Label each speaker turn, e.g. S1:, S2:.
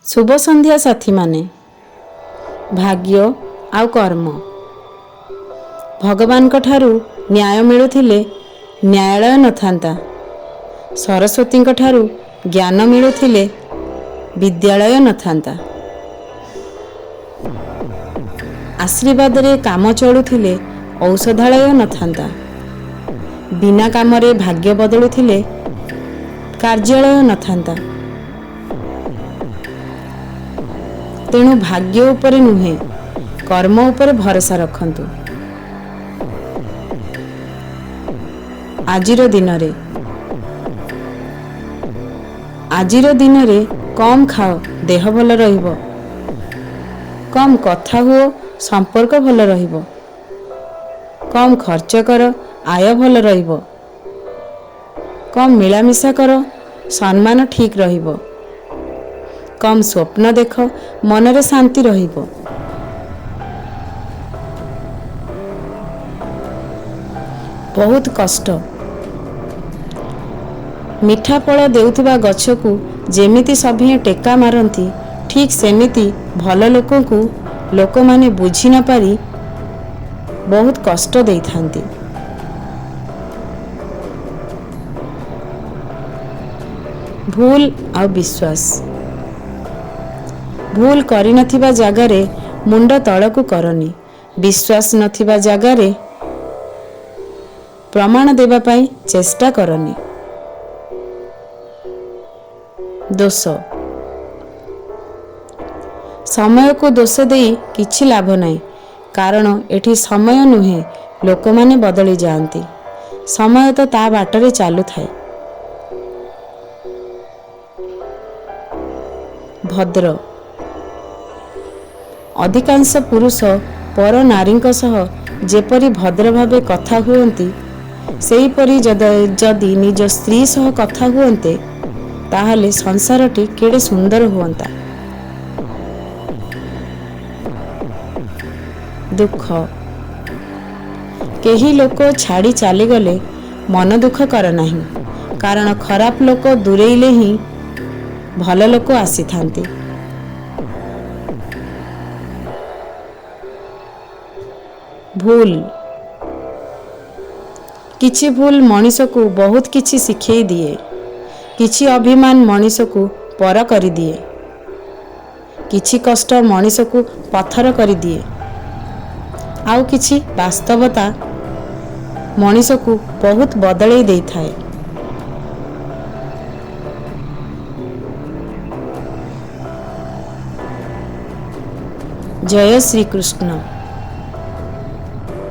S1: शुभ संध्या साथी माने। भाग्य आउ कर्म भगवान ठारू न्याय मिलुथिले न्यायालय नथांता। सरस्वती ठारू ज्ञान मिलुथिले विद्यालय नथांता। आशीर्वाद रे काम चलुथिले औषधालय नथांता। बिना कामरे भाग्य बदलुथिले कार्यालय नथांता। तेणु भाग्य उपरे नुहे कर्म उपरे भरोसा रखंतु। आजिर दिन रे कम खाओ देह भल रहिबो। कम कथा हुओ संपर्क भल रहिबो। कम खर्च कर आय भल रहिबो। कम मिलामिशा कर सम्मान ठीक रहिबो। कम स्वप्न देख मनरे शांति रहिबो। बहुत कष्ट मिठा फल देउथिबा गछकू जेमिति सभिए टेका मारती ठीक सेमिति भल लोकंकू लोक माने बुझी न पारी बहुत कष्ट देइथांती। भूल आ विश्वास भूल करि नथिबा जागारे मुंड तळकू करनी। विश्वास नथिबा जागारे प्रमाण देबा पाई चेष्टा करनी। दोष समय को दोष देई किछि लाभ नाही। कारण एठी समय नुहे लोक माने बदली जाती। समय तो ता बाटरे चालू थाए। भद्र अधिकांश पुरुष पर नारी सह जेपरी भद्र भावे कथा हुअन्ति सेहीपरि जदि निज स्त्री सह कथा हुअन्ते ताहले संसारटी केड़े सुंदर हुअन्ता। दुख केही लोक छाड़ी चली गले मन दुख कर नाही। कारण खराब लोक दूरेइले ही भल लोक आसी थांती। भूल किछि भूल मनीष को बहुत किछि सिखई दिए। किछि अभिमान मनीष को पर करि दिए। किछि कष्ट मनीष को पत्थर करि दिए। आउ किछि वास्तवता मनीष को बहुत बदलई देई थाए। जय श्री कृष्ण।